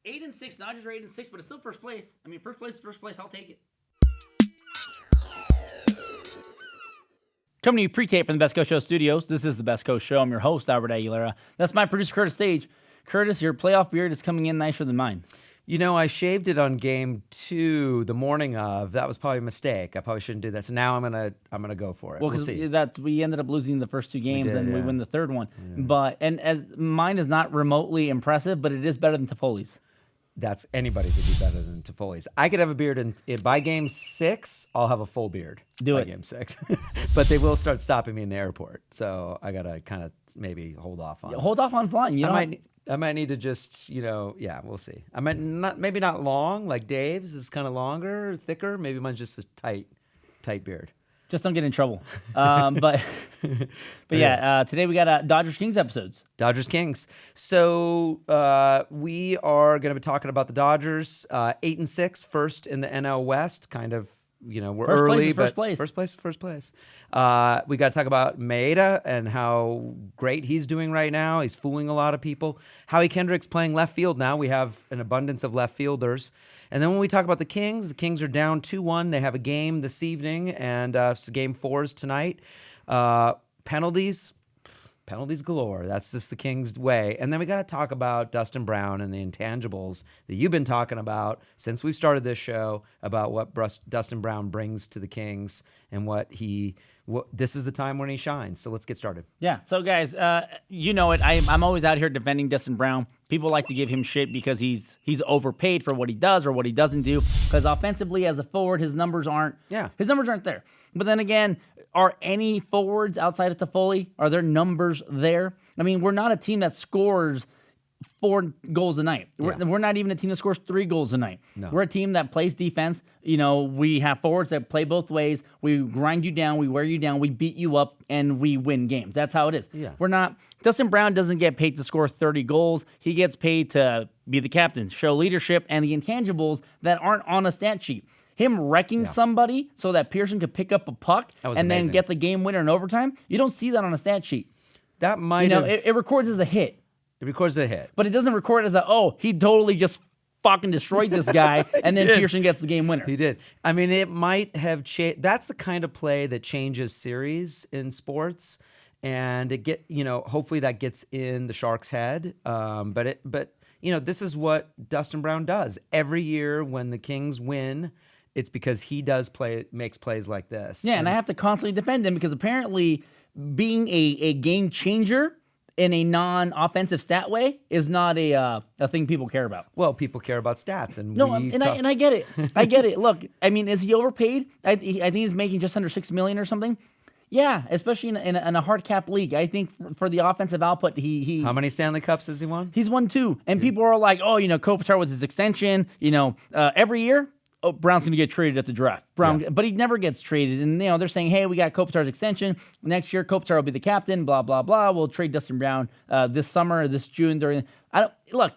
8-6. Dodgers are 8-6, but it's still first place. I mean, first place is first place. I'll take it. Coming to you pre-tape from the Best Coast Show studios. This is the Best Coast Show. I'm your host, Albert Aguilera. That's my producer, Curtis Sage. Curtis, your playoff beard is coming in nicer than mine. You know, I shaved it on game 2 the morning of. That was probably a mistake. I probably shouldn't do that. So now I'm gonna go for it. Well, we'll because see. We ended up losing the first 2 games, and we win the third one. Yeah. But as mine is not remotely impressive, but it is better than Toffoli's. That's anybody's would be better than Toffoli's. I could have a beard, and by game 6, I'll have a full beard. Do by it. Game 6, but they will start stopping me in the airport, so I gotta kind of maybe hold off on. Hold off on flying. I might need to just, we'll see. I might maybe not long like Dave's is kind of longer, thicker. Maybe mine's just a tight beard. Just don't get in trouble. But yeah, today we got Dodgers Kings episodes. Dodgers Kings. So we are going to be talking about the Dodgers, 8-6, first in the NL West. Kind of, we're first early, place is but first place. First place. We got to talk about Maeda and how great he's doing right now. He's fooling a lot of people. Howie Kendrick's playing left field now. We have an abundance of left fielders. And then when we talk about the Kings are down 2-1. They have a game this evening, and so game 4 is tonight. Penalties galore. That's just the Kings' way. And then we got to talk about Dustin Brown and the intangibles that you've been talking about since we've started this show, about what Dustin Brown brings to the Kings and this is the time when he shines. So let's get started. Yeah. So guys, you know it. I'm always out here defending Dustin Brown. People like to give him shit because he's overpaid for what he does or what he doesn't do. Because offensively, as a forward, his numbers aren't there. But then again, are any forwards outside of Toffoli, are their numbers there? I mean, we're not a team that scores 4 goals a night. We're not even a team that scores 3 goals a night. No. We're a team that plays defense. We have forwards that play both ways. We grind you down, we wear you down, we beat you up, and we win games. That's how it is. Yeah. Dustin Brown doesn't get paid to score 30 goals. He gets paid to be the captain, show leadership, and the intangibles that aren't on a stat sheet. Him wrecking somebody so that Pearson could pick up a puck and then get the game winner in overtime, you don't see that on a stat sheet. That might have... It records as a hit. It records a hit. But it doesn't record as he totally just fucking destroyed this guy, and then Pearson gets the game winner. He did. I mean, it might have changed. That's the kind of play that changes series in sports, and hopefully that gets in the Sharks' head. But this is what Dustin Brown does every year when the Kings win. It's because he makes plays like this. Yeah, and I have to constantly defend him because apparently being a game changer in a non-offensive stat way is not a thing people care about. Well, people care about stats, and I get it. I get it. Look, I mean, is he overpaid? I think he's making just under $6 million or something. Yeah, especially in a hard cap league. I think for the offensive output, he how many Stanley Cups has he won? He's won 2, and people are like, Kopitar was his extension. Every year. Oh, Brown's going to get traded at the draft. But he never gets traded. And, they're saying, hey, we got Kopitar's extension. Next year, Kopitar will be the captain, blah, blah, blah. We'll trade Dustin Brown this summer, this June. Look,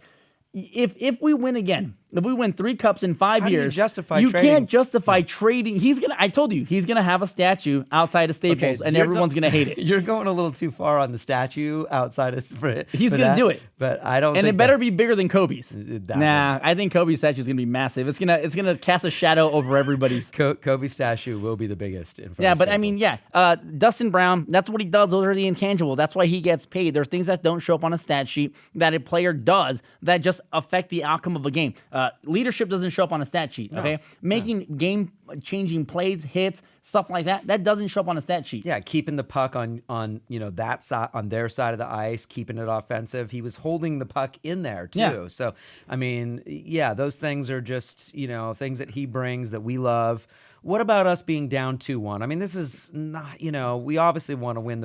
if we win again, if we win 3 cups in 5 years, you can't justify trading. I told you, he's going to have a statue outside of Staples, and everyone's going to hate it. You're going a little too far on the statue outside of He's going to do it. But I don't And think it better be bigger than Kobe's. I think Kobe's statue is going to be massive. It's going to cast a shadow over everybody's. Kobe's statue will be the biggest in front of Staples. Dustin Brown, that's what he does. Those are the intangible. That's why he gets paid. There are things that don't show up on a stat sheet that a player does that just affect the outcome of a game. Leadership doesn't show up on a stat sheet, okay? Making game-changing plays, hits, stuff like that doesn't show up on a stat sheet. Yeah, keeping the puck on that side, on their side of the ice, keeping it offensive. He was holding the puck in there too. Yeah. So, I mean, those things are just, things that he brings that we love. What about us being down 2-1? I mean, this is not, we obviously want to win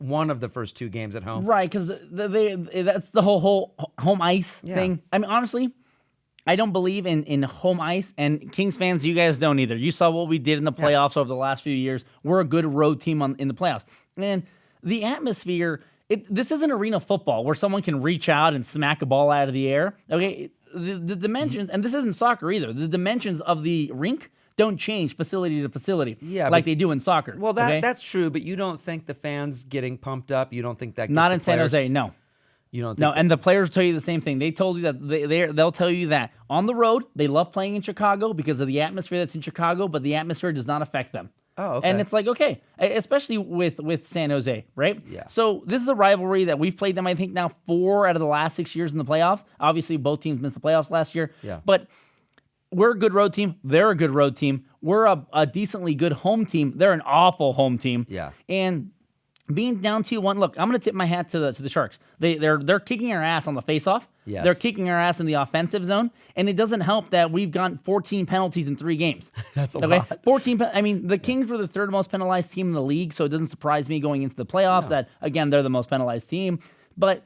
one of the first 2 games at home. Right, because that's the whole home ice thing. I mean, honestly, I don't believe in home ice, and Kings fans, you guys don't either. You saw what we did in the playoffs over the last few years. We're a good road team in the playoffs. And the atmosphere, this isn't arena football where someone can reach out and smack a ball out of the air. Okay, the dimensions, and this isn't soccer either, the dimensions of the rink don't change facility to facility like they do in soccer. Well, that's true, but you don't think the fans getting pumped up, you don't think that gets Not in San Jose, no. You don't think No, and the players tell you the same thing. They told you that they'll tell you that on the road they love playing in Chicago because of the atmosphere that's in Chicago, but the atmosphere does not affect them. Oh, okay. And it's like, okay, especially with San Jose, right? Yeah. So this is a rivalry that we've played them, I think, now 4 out of the last 6 years in the playoffs. Obviously, both teams missed the playoffs last year. Yeah. But we're a good road team. They're a good road team. We're a decently good home team. They're an awful home team. Yeah. And being down 2-1, look, I'm going to tip my hat to the Sharks. They're kicking our ass on the faceoff. Yes. They're kicking our ass in the offensive zone, and it doesn't help that we've gotten 14 penalties in 3 games. That's a lot. 14. I mean, the Kings were the 3rd most penalized team in the league, so it doesn't surprise me going into the playoffs that again they're the most penalized team. But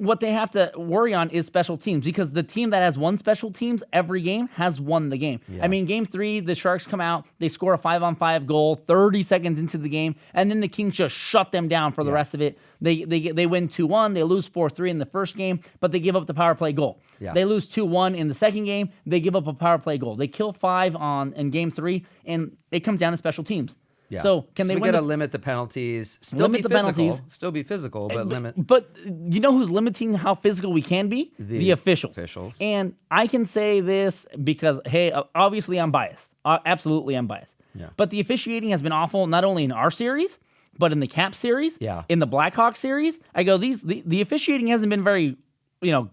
what they have to worry on is special teams, because the team that has won special teams every game has won the game. Yeah. I mean, game 3, the Sharks come out, they score a 5-on-5 goal 30 seconds into the game, and then the Kings just shut them down for the rest of it. They win 2-1, they lose 4-3 in the first game, but they give up the power play goal. Yeah. They lose 2-1 in the second game, they give up a power play goal. They kill 5 in game 3, and it comes down to special teams. Yeah. So can they we win? got to limit the penalties. Still Limit be the physical. penalties. Still be physical, but limit. But you know who's limiting how physical we can be? The officials. And I can say this because, hey, obviously I'm biased. Absolutely I'm biased. Yeah. But the officiating has been awful, not only in our series, but in the Cap series, Yeah. in the Blackhawks series. I go, the officiating hasn't been very,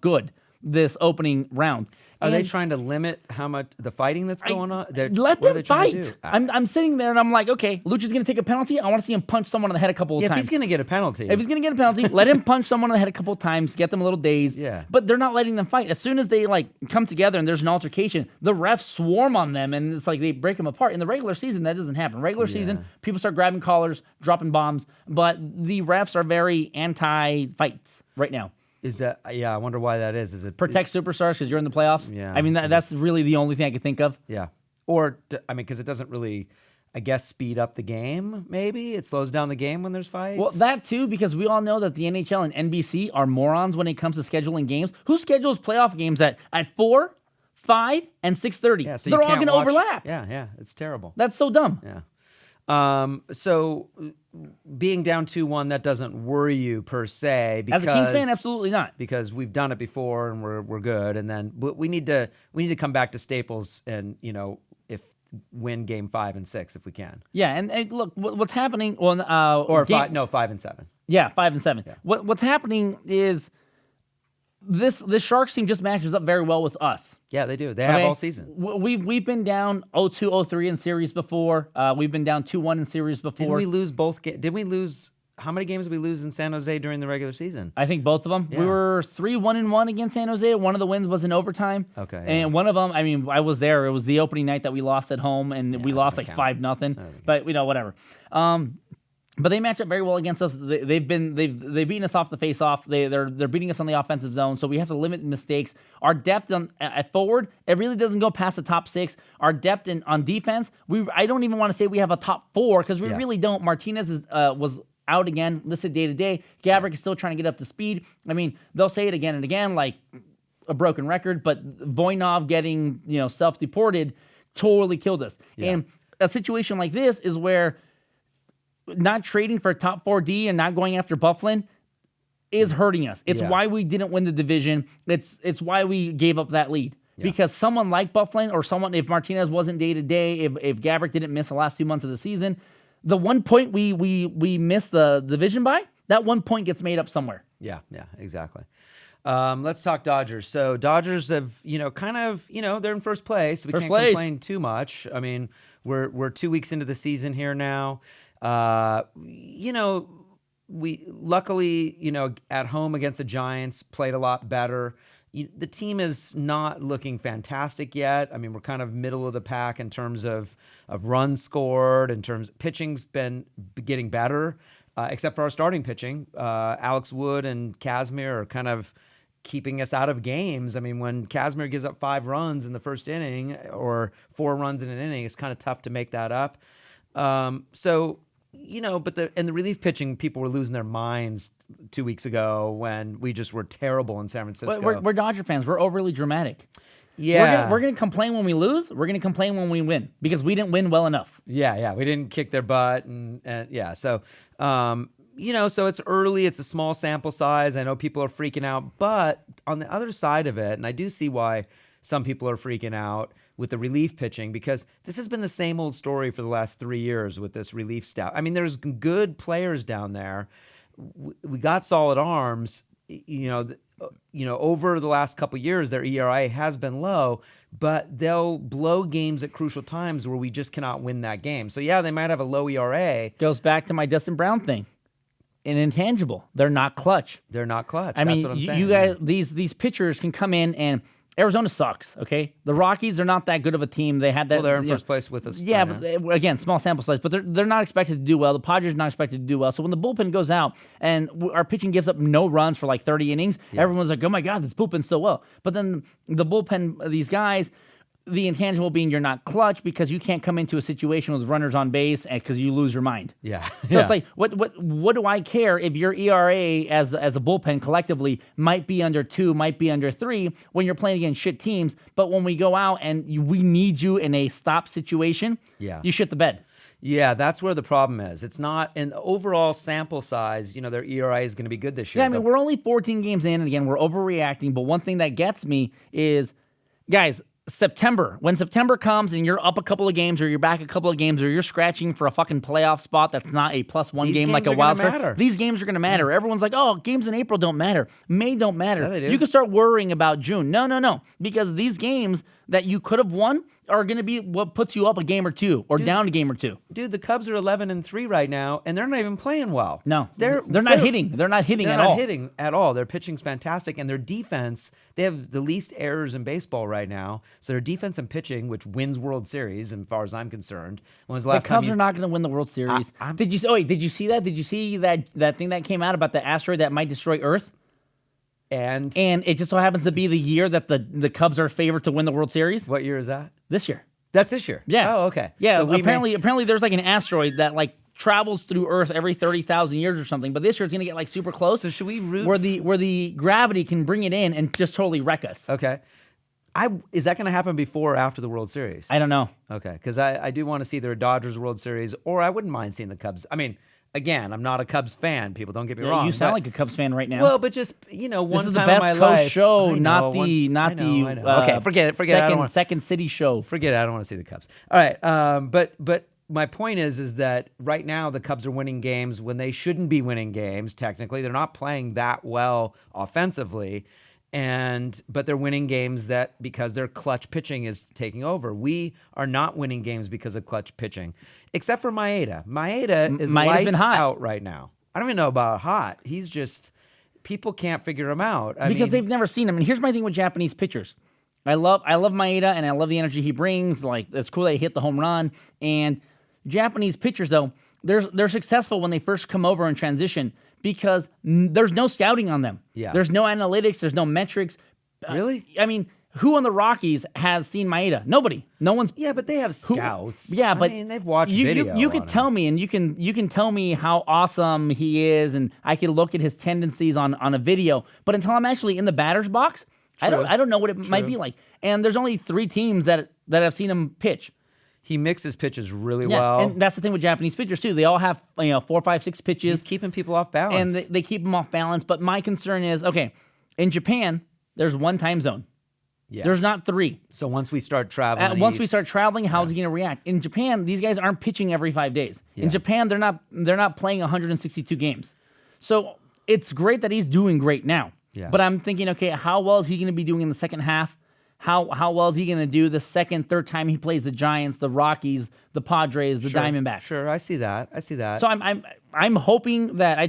good this opening round. Are they trying to limit how much the fighting that's going on? Let them fight. I'm sitting there and I'm like, okay, Lucha's going to take a penalty. I want to see him punch someone in the head a couple of times. If he's going to get a penalty. If he's going to get a penalty, let him punch someone in the head a couple of times, get them a little dazed. Yeah. But they're not letting them fight. As soon as they come together and there's an altercation, the refs swarm on them and it's like they break them apart. In the regular season, that doesn't happen. Regular season, people start grabbing collars, dropping bombs, but the refs are very anti-fights right now. Is that? Yeah, I wonder why that is. Is it Protect superstars because you're in the playoffs? Yeah. I mean, that's really the only thing I could think of. Yeah. Or, because it doesn't really, I guess, speed up the game, maybe? It slows down the game when there's fights? Well, that too, because we all know that the NHL and NBC are morons when it comes to scheduling games. Who schedules playoff games at 4, 5, and 6:30? Yeah, so they're you all can't going to watch. overlap. Yeah, it's terrible. That's so dumb. Yeah. So being down 2-1, that doesn't worry you per se. Because, As a Kings fan, absolutely not. Because we've done it before and we're good. And then we need to come back to Staples and if win game 5 and 6 if we can. Yeah, and look, what's happening? Well, 5 and 7. Yeah, 5 and 7. Yeah. What's happening is this Sharks team just matches up very well with us. Yeah, they do. They have all season. We've been down 0-2, 0-3 in series before. We've been down 2-1 in series before. Didn't we lose both games? Did we lose? How many games did we lose in San Jose during the regular season? I think both of them. Yeah. We were 3-1-1 against San Jose. One of the wins was in overtime. Okay. And one of them, I mean, I was there. It was the opening night that we lost at home, and we lost like 5-0. But whatever. But they match up very well against us. They've beaten us off the face-off. They're beating us on the offensive zone, so we have to limit mistakes. Our depth at forward, it really doesn't go past the top 6. Our depth on defense, I don't even want to say we have a top 4 because we really don't. Martinez was out again, listed day-to-day. Gabrick is still trying to get up to speed. I mean, they'll say it again and again, like a broken record, but Voinov getting self-deported totally killed us. Yeah. And a situation like this is where not trading for top 4D and not going after Byfuglien is hurting us. It's why we didn't win the division. It's why we gave up that lead. Yeah. Because someone like Byfuglien or someone, if Martinez wasn't day-to-day, if Gabrick didn't miss the last 2 months of the season, the 1 point we missed the division by, that 1 point gets made up somewhere. Yeah, exactly. Let's talk Dodgers. So Dodgers have, they're in first place. So we can't complain too much. I mean, we're 2 weeks into the season here now. We luckily, at home against the Giants played a lot better. The team is not looking fantastic yet. I mean, we're kind of middle of the pack in terms of runs scored, in terms pitching's been getting better, except for our starting pitching. Alex Wood and Kazmir are kind of keeping us out of games. I mean, when Kazmir gives up 5 runs in the first inning or 4 runs in an inning, it's kind of tough to make that up. But the relief pitching, people were losing their minds 2 weeks ago when we just were terrible in San Francisco. We're Dodger fans. We're overly dramatic. Yeah. We're gonna complain when we lose. We're gonna complain when we win because we didn't win well enough. Yeah. We didn't kick their butt and yeah. So, So it's early. It's a small sample size. I know people are freaking out. But on the other side of it, and I do see why some people are freaking out with the relief pitching, because this has been the same old story for the last 3 years with this relief staff. I mean, there's good players down there. We got solid arms. Over the last couple of years, their ERA has been low, but they'll blow games at crucial times where we just cannot win that game. So, yeah, they might have a low ERA. Goes back to my Dustin Brown thing. An intangible. They're not clutch. They're not clutch. That's what I'm saying. You guys, these pitchers can come in and Arizona sucks, okay? The Rockies are not that good of a team. They had that. Well, they're in first place with us. Yeah, but again, small sample size. But they're not expected to do well. The Padres are not expected to do well. So when the bullpen goes out and our pitching gives up no runs for like 30 innings, everyone's like, oh my God, this bullpen's so well. But then the bullpen, these guys, the intangible being you're not clutch because you can't come into a situation with runners on base because you lose your mind. Yeah. So it's like, what do I care if your ERA as a bullpen collectively might be under 2, might be under 3 when you're playing against shit teams, but when we go out and we need you in a stop situation, you shit the bed. Yeah, that's where the problem is. It's not an overall sample size. Their ERA is going to be good this year. Yeah, I mean, we're only 14 games in, and again, we're overreacting, but one thing that gets me is, guys, when September comes and you're up a couple of games or you're back a couple of games or you're scratching for a fucking playoff spot that's not a +1 game like a wild card, these games are going to matter. Everyone's like, oh, games in April don't matter. May don't matter. Yeah, they do. You can start worrying about June. No. Because these games that you could have won are going to be what puts you up a game or two or down a game or two. Dude, the Cubs are 11-3 right now, and they're not even playing well. No, they're not hitting. They're not hitting at all. They're not hitting at all. Their pitching's fantastic, and their defense, they have the least errors in baseball right now. So their defense and pitching, which wins World Series, as far as I'm concerned. When was the last the Cubs are not going to win the World Series. Did you see that? Did you see that thing that came out about the asteroid that might destroy Earth? And it just so happens to be the year that the Cubs are favored to win the World Series. What year is that? This year. That's this year? Yeah. Oh, okay. Yeah, so apparently there's like an asteroid that like travels through Earth every 30,000 years or something, but this year it's going to get like super close. So should we root? Where the gravity can bring it in and just totally wreck us. Okay. Is that going to happen before or after the World Series? I don't know. Okay, because I do want to see their Dodgers World Series, or I wouldn't mind seeing the Cubs. I mean, again, I'm not a Cubs fan. People don't get me wrong. You sound like a Cubs fan right now. Well, but just one this is time the in best my coast life. show, I not know, the okay, forget it. Forget it. Second City show. Forget it. I don't want to see the Cubs. All right, but my point is that right now the Cubs are winning games when they shouldn't be winning games. Technically, they're not playing that well offensively. But they're winning games because their clutch pitching is taking over. We are not winning games because of clutch pitching, except for Maeda. Maeda is lights out right now. I don't even know about hot. He's just people can't figure him out because they've never seen him. And here's my thing with Japanese pitchers. I love Maeda and I love the energy he brings. Like it's cool that he hit the home run. And Japanese pitchers though, they're successful when they first come over and transition. Because there's no scouting on them. Yeah. There's no analytics. There's no metrics. Really? I mean, who on the Rockies has seen Maeda? Nobody. No one's. Yeah, but they have scouts. But I mean, they've watched video. You could tell me, and you can tell me how awesome he is, and I can look at his tendencies on a video. But until I'm actually in the batter's box, I don't know what it might be like. And there's only 3 teams that have seen him pitch. He mixes pitches really well. And that's the thing with Japanese pitchers, too. They all have 4, 5, 6 pitches. He's keeping people off balance. And they keep them off balance. But my concern is, okay, in Japan, there's 1 time zone. Yeah. There's not 3. So once we start traveling we start traveling, how's he going to react? In Japan, these guys aren't pitching every 5 days. Yeah. In Japan, they're not playing 162 games. So it's great that he's doing great now. Yeah. But I'm thinking, okay, how well is he going to be doing in the second half? How well is he going to do the second, third time he plays the Giants, the Rockies, the Padres, the Diamondbacks? Sure, I see that. So I'm hoping that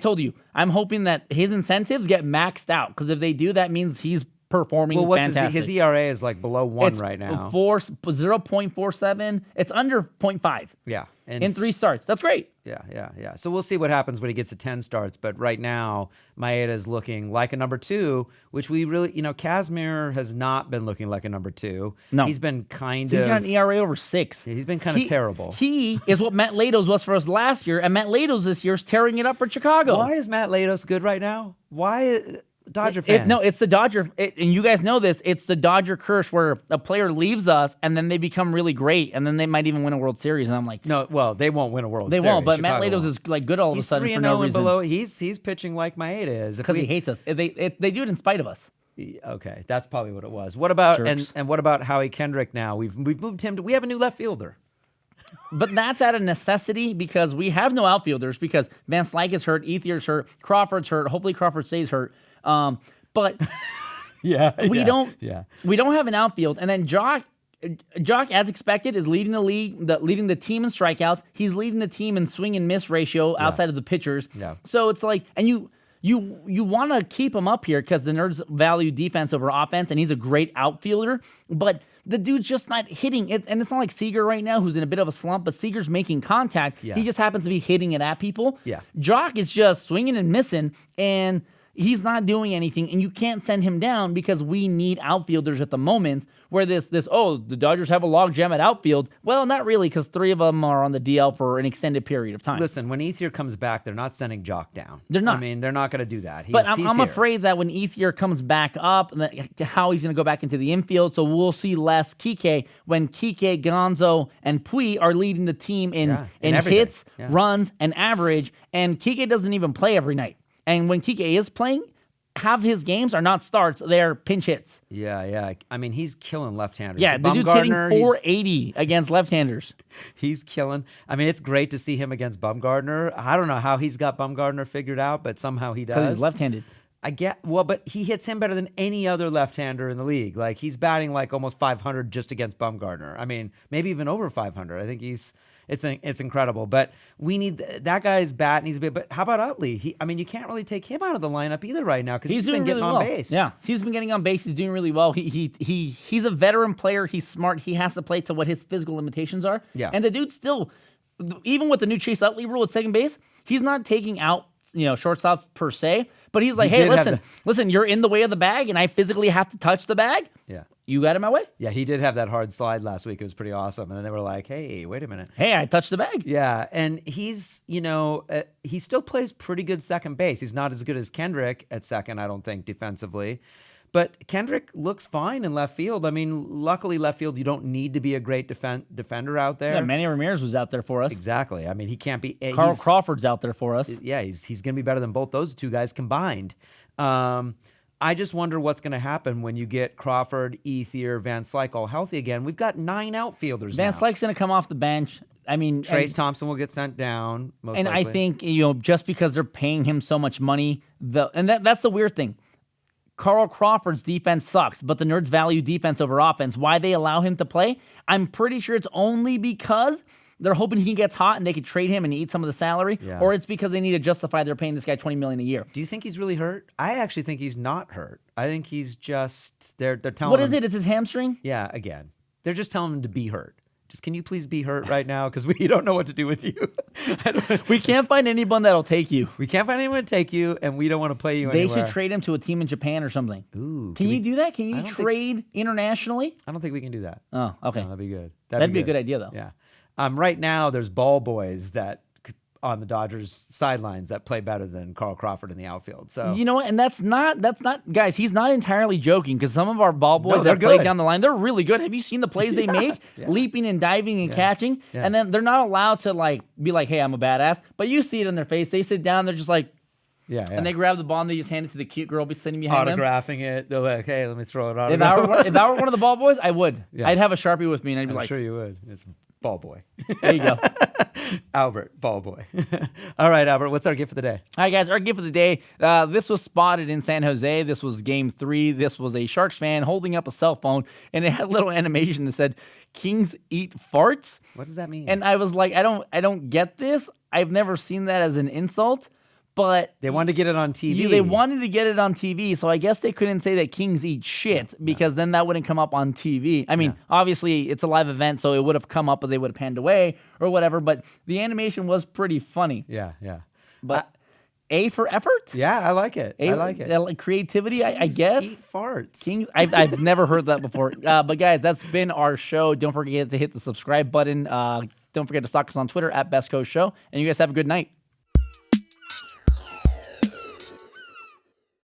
I'm hoping that his incentives get maxed out because if they do, that means he's performing fantastic. His ERA is like below 1 right now. 0.47. It's under 0.5. Yeah. In 3 starts. That's great. Yeah. So we'll see what happens when he gets to 10 starts. But right now, Maeda is looking like a number 2, which we really, Kazmir has not been looking like a number 2. No. He's been He's got an ERA over 6. He's been kind of terrible. He is what Matt Latos was for us last year, and Matt Latos this year is tearing it up for Chicago. Why is Matt Latos good right now? Why? Dodger fans. No, it's the Dodger, and you guys know this. It's the Dodger curse where a player leaves us, and then they become really great, and then they might even win a World Series. And I'm like, no, well, they won't win a World Series. They won't. But Chicago Matt Latos is like good all of a sudden for no reason. Below. He's pitching like Maeda is because he hates us. They do it in spite of us. Okay, that's probably what it was. What about Jerks. and what about Howie Kendrick now? We've moved him to. We have a new left fielder. But that's out of necessity because we have no outfielders because Van Slyke is hurt, Ethier's hurt, Crawford's hurt. Hopefully Crawford stays hurt. But we don't have an outfield. And then Jock, as expected, is leading the league, leading the team in strikeouts. He's leading the team in swing and miss ratio outside of the pitchers. Yeah. So it's like, and you want to keep him up here because the Nerds value defense over offense, and he's a great outfielder. But the dude's just not hitting it, and it's not like Seager right now, who's in a bit of a slump. But Seager's making contact. Yeah. He just happens to be hitting it at people. Yeah. Jock is just swinging and missing, and he's not doing anything, and you can't send him down because we need outfielders at the moment. Where the Dodgers have a logjam at outfield. Well, not really, because 3 of them are on the DL for an extended period of time. Listen, when Ethier comes back, they're not sending Jock down. They're not. I mean, they're not going to do that. But I'm afraid that when Ethier comes back up, how he's going to go back into the infield, so we'll see less Kike when Kike, Gonzo, and Pui are leading the team in hits, runs, and average, and Kike doesn't even play every night. And when Kike is playing, half his games are not starts; they're pinch hits. Yeah. I mean, he's killing left-handers. Yeah, the dude's hitting 480 against left-handers. He's killing. I mean, it's great to see him against Bumgarner. I don't know how he's got Bumgarner figured out, but somehow he does. Because he's left-handed. But he hits him better than any other left-hander in the league. Like, he's batting like almost 500 just against Bumgarner. I mean, maybe even over 500. I think it's incredible. But we need that guy's bat needs to be. But how about Utley? You can't really take him out of the lineup either right now because he's been getting on base. Yeah, he's been getting on base. He's doing really well. He's a veteran player. He's smart. He has to play to what his physical limitations are. Yeah. And the dude still, even with the new Chase Utley rule at second base, he's not taking out shortstops per se. But he's like, hey, listen, you're in the way of the bag, and I physically have to touch the bag. Yeah. You got in my way? Yeah, he did have that hard slide last week. It was pretty awesome. And then they were like, hey, wait a minute. Hey, I touched the bag. Yeah, and he's, he still plays pretty good second base. He's not as good as Kendrick at second, I don't think, defensively. But Kendrick looks fine in left field. I mean, luckily left field, you don't need to be a great defender out there. Yeah, Manny Ramirez was out there for us. Exactly. I mean, he can't be. Carl Crawford's out there for us. Yeah, he's going to be better than both those 2 guys combined. I just wonder what's going to happen when you get Crawford, Ethier, Van Slyke all healthy again. We've got 9 outfielders Van now. Slyke's going to come off the bench. I mean, Trace Thompson will get sent down, most likely. I think, just because they're paying him so much money, that's the weird thing. Carl Crawford's defense sucks, but the Nerds value defense over offense. Why they allow him to play? I'm pretty sure it's only because they're hoping he gets hot and they could trade him and eat some of the salary, or it's because they need to justify they're paying this guy $20 million a year. Do you think he's really hurt? I actually think he's not hurt. I think he's just they're telling What him. is it? It's his hamstring? Yeah, again. They're just telling him to be hurt. Just can you please be hurt right now? Because we don't know what to do with you. We can't find anyone that'll take you. We can't find anyone to take you, and we don't want to play you anywhere. They should trade him to a team in Japan or something. Ooh, can you do that? Can you trade internationally? I don't think we can do that. Oh, okay. No, that'd be good. That'd be a good idea, though. Yeah. Right now, there's ball boys that on the Dodgers sidelines that play better than Carl Crawford in the outfield. So you know what? And that's not guys. He's not entirely joking because some of our ball boys that play down the line, they're really good. Have you seen the plays they make, leaping and diving and catching? Yeah. And then they're not allowed to be like, "Hey, I'm a badass." But you see it in their face. They sit down. They're just like. Yeah. And they grab the ball and they just hand it to the cute girl sitting behind them. Autographing it. They're like, hey, let me throw it on. If I were one of the ball boys, I would. Yeah. I'd have a Sharpie with me and I'd be I'm sure you would. It's ball boy. There you go. Albert, ball boy. All right, Albert, what's our gift for the day? All right, guys, our gift for the day. This was spotted in San Jose. This was game 3. This was a Sharks fan holding up a cell phone and it had a little animation that said, "Kings eat farts." What does that mean? And I was like, I don't get this. I've never seen that as an insult. But they wanted to get it on TV. They wanted to get it on TV, so I guess they couldn't say that Kings eat shit because then that wouldn't come up on TV. I mean, obviously it's a live event, so it would have come up, but they would have panned away or whatever. But the animation was pretty funny. Yeah. But A for effort. Yeah, I like it. I like it. Creativity, I guess. Eat farts. Kings. I've never heard that before. But guys, that's been our show. Don't forget to hit the subscribe button. Don't forget to stalk us on Twitter @BestCoastShow. And you guys have a good night.